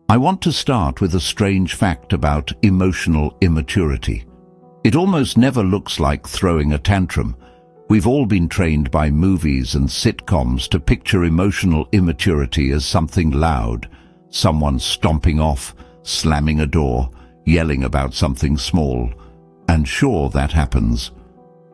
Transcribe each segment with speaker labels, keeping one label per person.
Speaker 1: I want to start with a strange fact about emotional immaturity. It almost never looks like throwing a tantrum. We've all been trained by movies and sitcoms to picture emotional immaturity as something loud, someone stomping off, slamming a door, yelling about something small. And sure, that happens.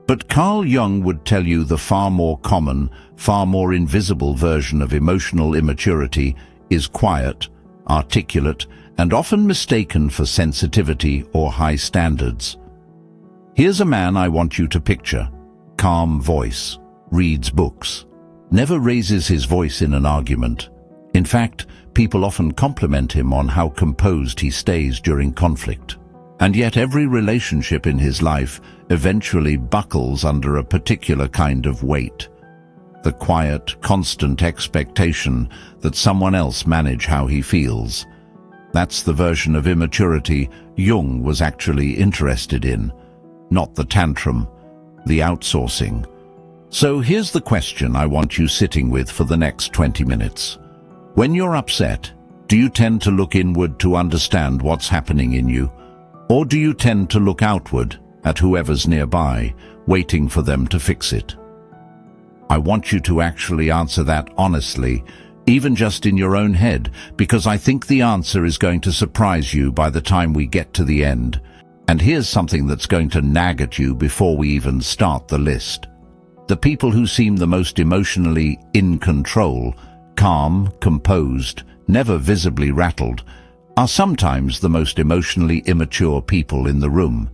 Speaker 1: But Carl Jung would tell you the far more common, far more invisible version of emotional immaturity is quiet, articulate, and often mistaken for sensitivity or high standards. Here's a man I want you to picture. Calm voice, reads books, never raises his voice in an argument. In fact, people often compliment him on how composed he stays during conflict. And yet every relationship in his life eventually buckles under a particular kind of weight. The quiet, constant expectation that someone else manage how he feels. That's the version of immaturity Jung was actually interested in. Not the tantrum, the outsourcing. So here's the question I want you sitting with for the next 20 minutes. When you're upset, do you tend to look inward to understand what's happening in you? Or do you tend to look outward at whoever's nearby, waiting for them to fix it? I want you to actually answer that honestly, even just in your own head, because I think the answer is going to surprise you by the time we get to the end. And here's something that's going to nag at you before we even start the list. The people who seem the most emotionally in control, calm, composed, never visibly rattled, are sometimes the most emotionally immature people in the room.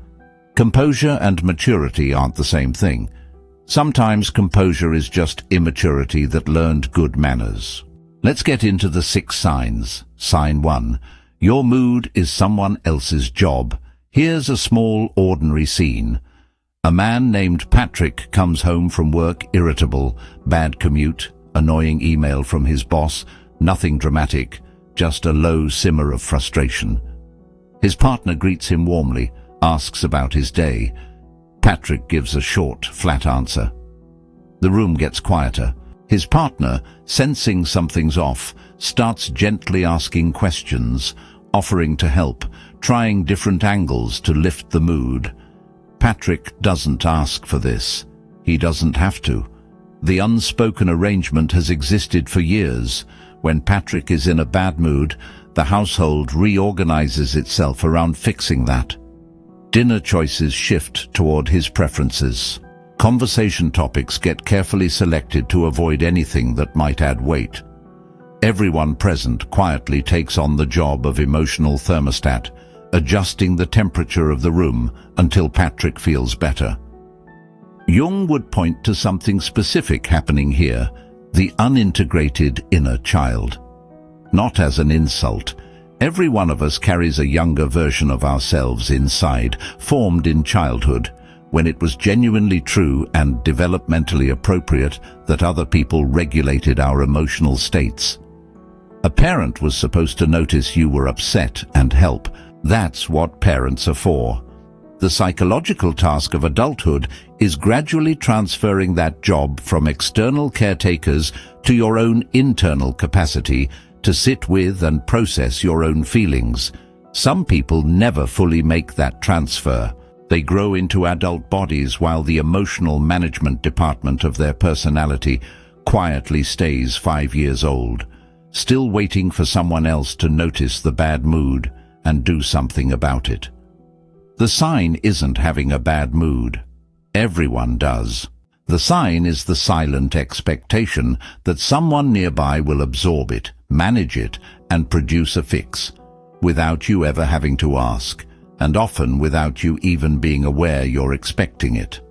Speaker 1: Composure and maturity aren't the same thing. Sometimes composure is just immaturity that learned good manners. Let's get into the 6 signs. Sign 1. Your mood is someone else's job. Here's a small, ordinary scene. A man named Patrick comes home from work irritable, bad commute, annoying email from his boss, nothing dramatic, just a low simmer of frustration. His partner greets him warmly, asks about his day. Patrick gives a short, flat answer. The room gets quieter. His partner, sensing something's off, starts gently asking questions, offering to help, trying different angles to lift the mood. Patrick doesn't ask for this. He doesn't have to. The unspoken arrangement has existed for years. When Patrick is in a bad mood, the household reorganizes itself around fixing that. Dinner choices shift toward his preferences. Conversation topics get carefully selected to avoid anything that might add weight. Everyone present quietly takes on the job of emotional thermostat, adjusting the temperature of the room until Patrick feels better. Jung would point to something specific happening here, the unintegrated inner child. Not as an insult. Every one of us carries a younger version of ourselves inside, formed in childhood, when it was genuinely true and developmentally appropriate that other people regulated our emotional states. A parent was supposed to notice you were upset and help. That's what parents are for. The psychological task of adulthood is gradually transferring that job from external caretakers to your own internal capacity to sit with and process your own feelings. Some people never fully make that transfer. They grow into adult bodies while the emotional management department of their personality quietly stays 5 years old, still waiting for someone else to notice the bad mood and do something about it. The sign isn't having a bad mood. Everyone does. The sign is the silent expectation that someone nearby will absorb it, manage it, and produce a fix, without you ever having to ask, and often without you even being aware you're expecting it.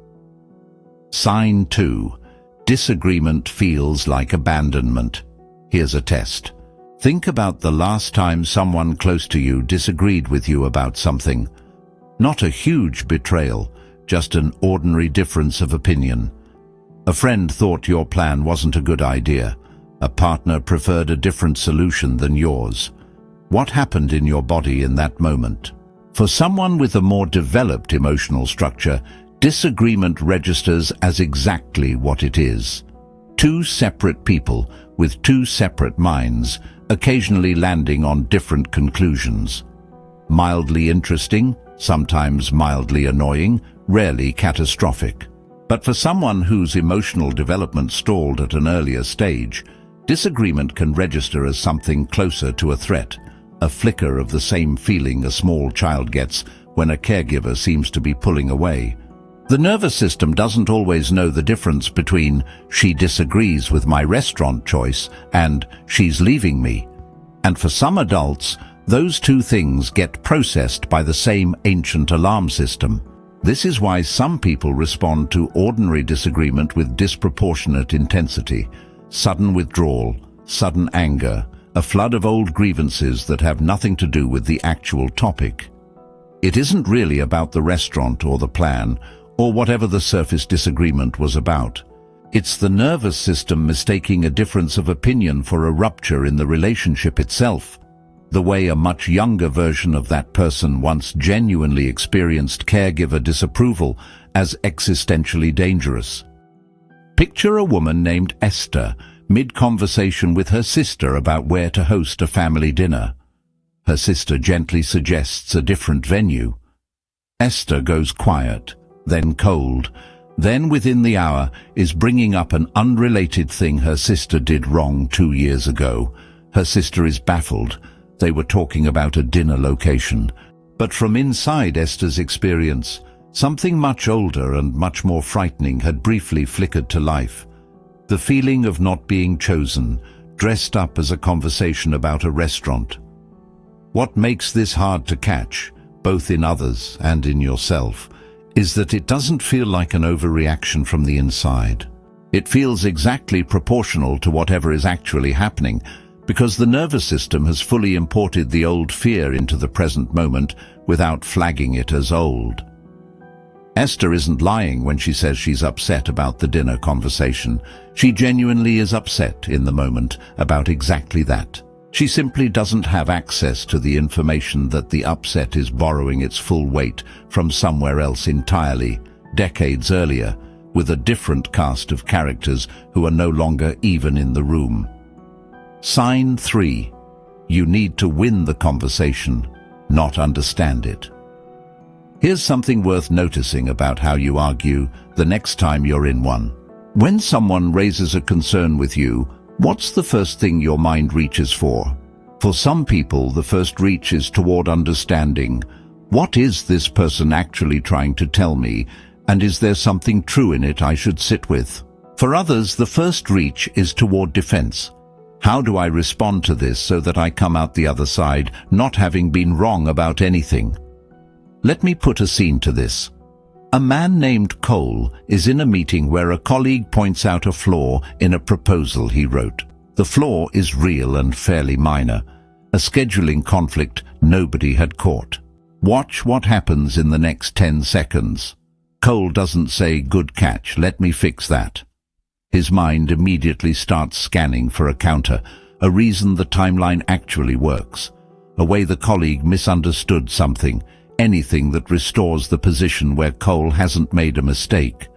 Speaker 1: Sign 2. Disagreement feels like abandonment. Here's a test. Think about the last time someone close to you disagreed with you about something. Not a huge betrayal, just an ordinary difference of opinion. A friend thought your plan wasn't a good idea. A partner preferred a different solution than yours. What happened in your body in that moment? For someone with a more developed emotional structure, disagreement registers as exactly what it is. Two separate people with two separate minds, occasionally landing on different conclusions. Mildly interesting, sometimes mildly annoying, rarely catastrophic. But for someone whose emotional development stalled at an earlier stage, disagreement can register as something closer to a threat, a flicker of the same feeling a small child gets when a caregiver seems to be pulling away. The nervous system doesn't always know the difference between "she disagrees with my restaurant choice" and "she's leaving me." And for some adults, those two things get processed by the same ancient alarm system. This is why some people respond to ordinary disagreement with disproportionate intensity, sudden withdrawal, sudden anger, a flood of old grievances that have nothing to do with the actual topic. It isn't really about the restaurant or the plan, or whatever the surface disagreement was about. It's the nervous system mistaking a difference of opinion for a rupture in the relationship itself, the way a much younger version of that person once genuinely experienced caregiver disapproval as existentially dangerous. Picture a woman named Esther, mid-conversation with her sister about where to host a family dinner. Her sister gently suggests a different venue. Esther goes quiet, then cold, then within the hour is bringing up an unrelated thing her sister did wrong 2 years ago. Her sister is baffled. They were talking about a dinner location. But from inside Esther's experience, something much older and much more frightening had briefly flickered to life. The feeling of not being chosen, dressed up as a conversation about a restaurant. What makes this hard to catch, both in others and in yourself, is that it doesn't feel like an overreaction from the inside. It feels exactly proportional to whatever is actually happening, because the nervous system has fully imported the old fear into the present moment without flagging it as old. Esther isn't lying when she says she's upset about the dinner conversation. She genuinely is upset in the moment about exactly that. She simply doesn't have access to the information that the upset is borrowing its full weight from somewhere else entirely, decades earlier, with a different cast of characters who are no longer even in the room. Sign 3. You need to win the conversation, not understand it. Here's something worth noticing about how you argue the next time you're in one. When someone raises a concern with you, what's the first thing your mind reaches for? For some people, the first reach is toward understanding. What is this person actually trying to tell me, and is there something true in it I should sit with? For others, the first reach is toward defense. How do I respond to this so that I come out the other side, not having been wrong about anything? Let me put a scene to this. A man named Cole is in a meeting where a colleague points out a flaw in a proposal he wrote. The flaw is real and fairly minor, a scheduling conflict nobody had caught. Watch what happens in the next 10 seconds. Cole doesn't say, "Good catch, let me fix that." His mind immediately starts scanning for a counter, a reason the timeline actually works, a way the colleague misunderstood something, anything that restores the position where Cole hasn't made a mistake.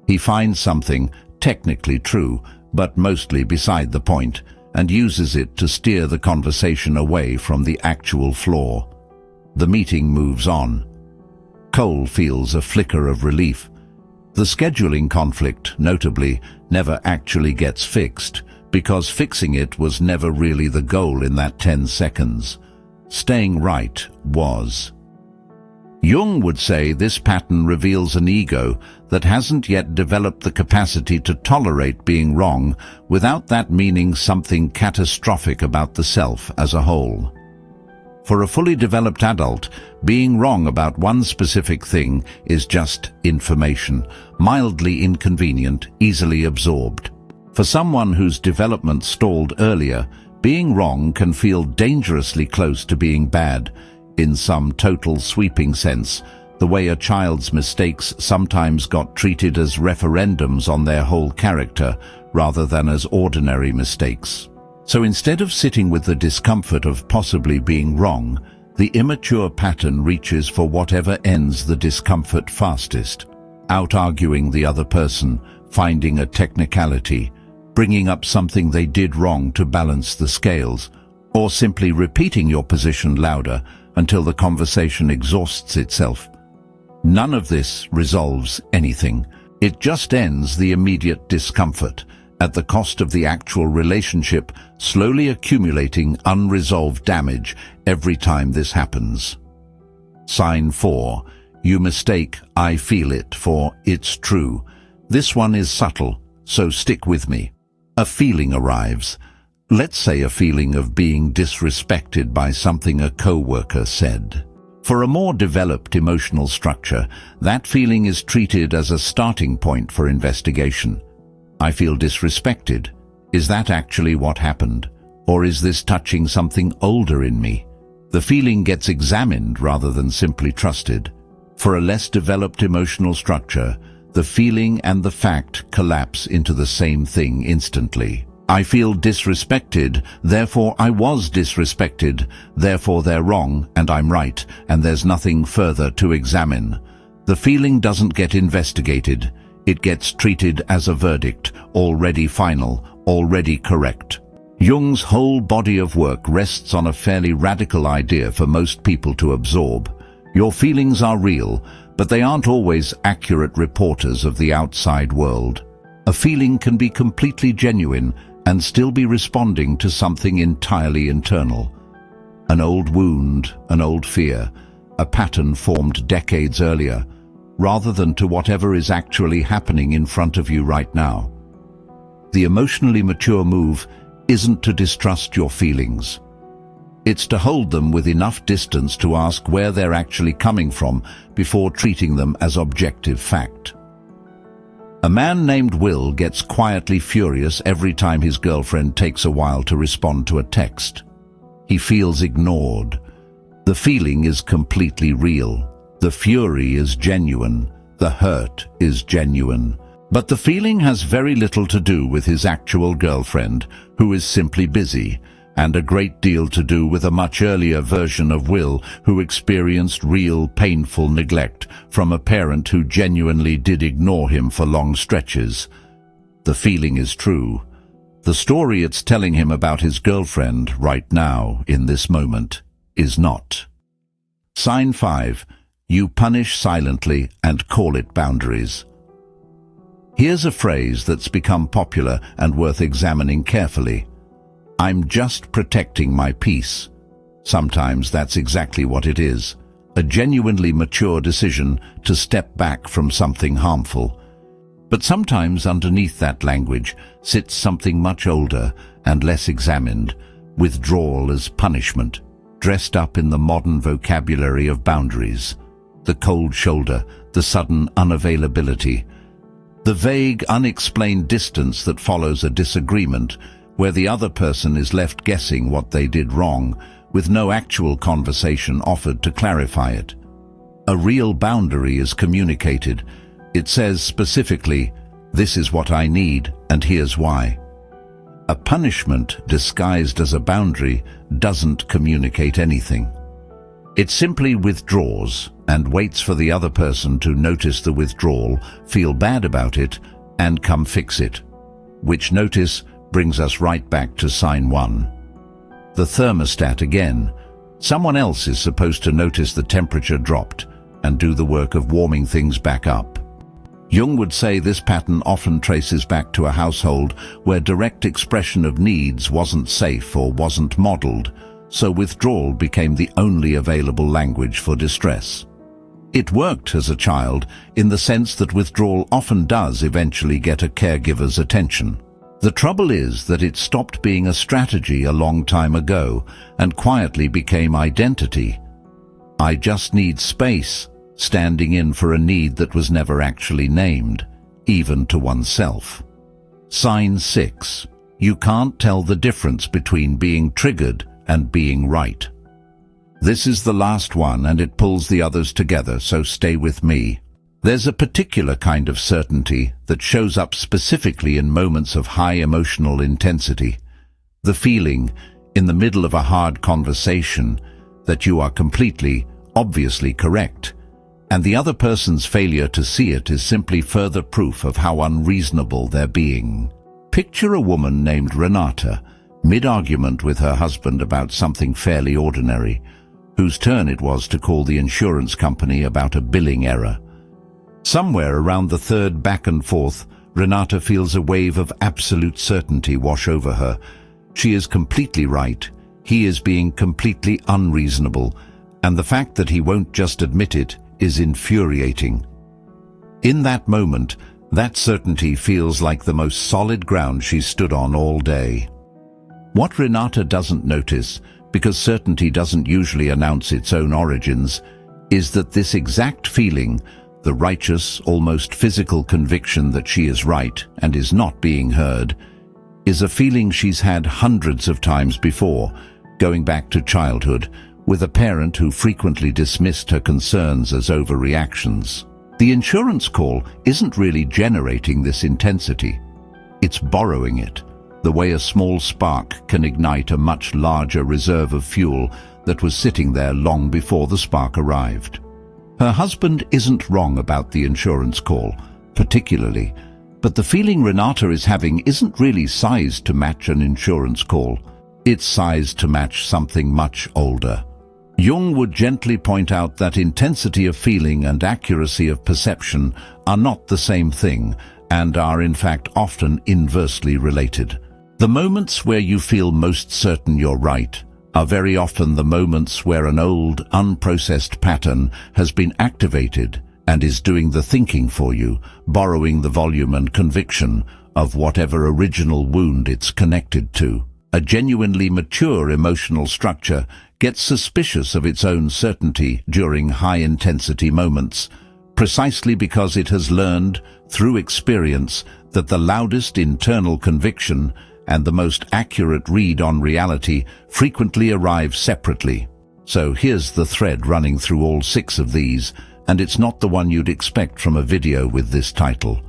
Speaker 1: He finds something technically true, but mostly beside the point, and uses it to steer the conversation away from the actual flaw. The meeting moves on. Cole feels a flicker of relief. The scheduling conflict, notably, never actually gets fixed, because fixing it was never really the goal in that 10 seconds. Staying right was. Jung would say this pattern reveals an ego that hasn't yet developed the capacity to tolerate being wrong without that meaning something catastrophic about the self as a whole. For a fully developed adult, being wrong about one specific thing is just information, mildly inconvenient, easily absorbed. For someone whose development stalled earlier, being wrong can feel dangerously close to being bad, in some total sweeping sense, the way a child's mistakes sometimes got treated as referendums on their whole character rather than as ordinary mistakes. So instead of sitting with the discomfort of possibly being wrong, the immature pattern reaches for whatever ends the discomfort fastest, out-arguing the other person, finding a technicality, bringing up something they did wrong to balance the scales, or simply repeating your position louder until the conversation exhausts itself. None of this resolves anything. It just ends the immediate discomfort, at the cost of the actual relationship slowly accumulating unresolved damage every time this happens. Sign 4. You mistake "I feel it" for "it's true." This one is subtle, so stick with me. A feeling arrives. Let's say a feeling of being disrespected by something a co-worker said. For a more developed emotional structure, that feeling is treated as a starting point for investigation. I feel disrespected. Is that actually what happened? Or is this touching something older in me? The feeling gets examined rather than simply trusted. For a less developed emotional structure, the feeling and the fact collapse into the same thing instantly. I feel disrespected, therefore I was disrespected, therefore they're wrong and I'm right, and there's nothing further to examine. The feeling doesn't get investigated. It gets treated as a verdict, already final, already correct. Jung's whole body of work rests on a fairly radical idea for most people to absorb. Your feelings are real, but they aren't always accurate reporters of the outside world. A feeling can be completely genuine and still be responding to something entirely internal. An old wound, an old fear, a pattern formed decades earlier, rather than to whatever is actually happening in front of you right now. The emotionally mature move isn't to distrust your feelings. It's to hold them with enough distance to ask where they're actually coming from before treating them as objective fact. A man named Will gets quietly furious every time his girlfriend takes a while to respond to a text. He feels ignored. The feeling is completely real. The fury is genuine. The hurt is genuine. But the feeling has very little to do with his actual girlfriend, who is simply busy, and a great deal to do with a much earlier version of Will who experienced real, painful neglect from a parent who genuinely did ignore him for long stretches. The feeling is true. The story it's telling him about his girlfriend right now, in this moment, is not. Sign 5. You punish silently and call it boundaries. Here's a phrase that's become popular and worth examining carefully. I'm just protecting my peace. Sometimes that's exactly what it is. A genuinely mature decision to step back from something harmful. But sometimes underneath that language sits something much older and less examined, withdrawal as punishment, dressed up in the modern vocabulary of boundaries. The cold shoulder, the sudden unavailability, the vague, unexplained distance that follows a disagreement where the other person is left guessing what they did wrong, with no actual conversation offered to clarify it. A real boundary is communicated. It says specifically, "This is what I need, and here's why." A punishment disguised as a boundary doesn't communicate anything. It simply withdraws and waits for the other person to notice the withdrawal, feel bad about it, and come fix it. Which notice brings us right back to sign 1. The thermostat again. Someone else is supposed to notice the temperature dropped and do the work of warming things back up. Jung would say this pattern often traces back to a household where direct expression of needs wasn't safe or wasn't modeled, so withdrawal became the only available language for distress. It worked as a child in the sense that withdrawal often does eventually get a caregiver's attention. The trouble is that it stopped being a strategy a long time ago and quietly became identity. I just need space, standing in for a need that was never actually named, even to oneself. Sign 6. You can't tell the difference between being triggered and being right. This is the last one and it pulls the others together, so stay with me. There's a particular kind of certainty that shows up specifically in moments of high emotional intensity. The feeling, in the middle of a hard conversation, that you are completely, obviously correct, and the other person's failure to see it is simply further proof of how unreasonable they're being. Picture a woman named Renata, mid-argument with her husband about something fairly ordinary, whose turn it was to call the insurance company about a billing error. Somewhere around the third back and forth, Renata feels a wave of absolute certainty wash over her. She is completely right. He is being completely unreasonable, and the fact that he won't just admit it is infuriating. In that moment, that certainty feels like the most solid ground she's stood on all day. What Renata doesn't notice, because certainty doesn't usually announce its own origins, is that this exact feeling, the righteous, almost physical conviction that she is right and is not being heard, is a feeling she's had hundreds of times before, going back to childhood, with a parent who frequently dismissed her concerns as overreactions. The insurance call isn't really generating this intensity. It's borrowing it, the way a small spark can ignite a much larger reserve of fuel that was sitting there long before the spark arrived. Her husband isn't wrong about the insurance call, particularly, but the feeling Renata is having isn't really sized to match an insurance call. It's sized to match something much older. Jung would gently point out that intensity of feeling and accuracy of perception are not the same thing and are in fact often inversely related. The moments where you feel most certain you're right are very often the moments where an old, unprocessed pattern has been activated and is doing the thinking for you, borrowing the volume and conviction of whatever original wound it's connected to. A genuinely mature emotional structure gets suspicious of its own certainty during high-intensity moments, precisely because it has learned, through experience, that the loudest internal conviction and the most accurate read on reality frequently arrive separately. So here's the thread running through all 6 of these, and it's not the one you'd expect from a video with this title.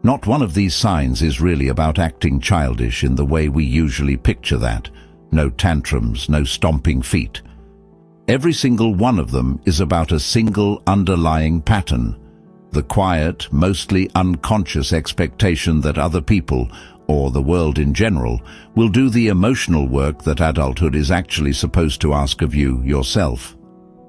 Speaker 1: Not one of these signs is really about acting childish in the way we usually picture that. No tantrums, no stomping feet. Every single one of them is about a single underlying pattern, the quiet, mostly unconscious expectation that other people, or the world in general, will do the emotional work that adulthood is actually supposed to ask of you yourself.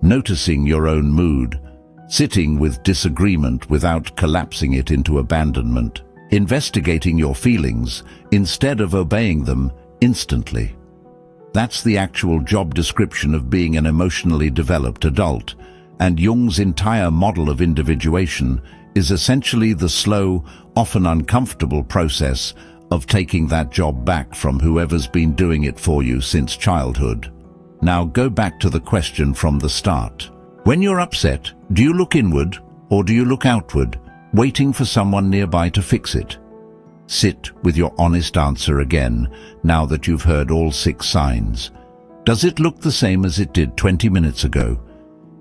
Speaker 1: Noticing your own mood, sitting with disagreement without collapsing it into abandonment, investigating your feelings instead of obeying them instantly. That's the actual job description of being an emotionally developed adult, and Jung's entire model of individuation is essentially the slow, often uncomfortable process of taking that job back from whoever's been doing it for you since childhood. Now go back to the question from the start. When you're upset, do you look inward or do you look outward, waiting for someone nearby to fix it? Sit with your honest answer again, now that you've heard all 6 signs. Does it look the same as it did 20 minutes ago?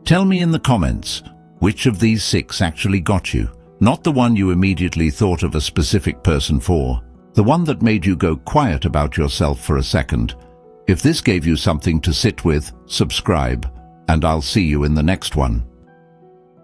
Speaker 1: Tell me in the comments, which of these 6 actually got you? Not the one you immediately thought of a specific person for, the one that made you go quiet about yourself for a second. If this gave you something to sit with, subscribe, and I'll see you in the next one.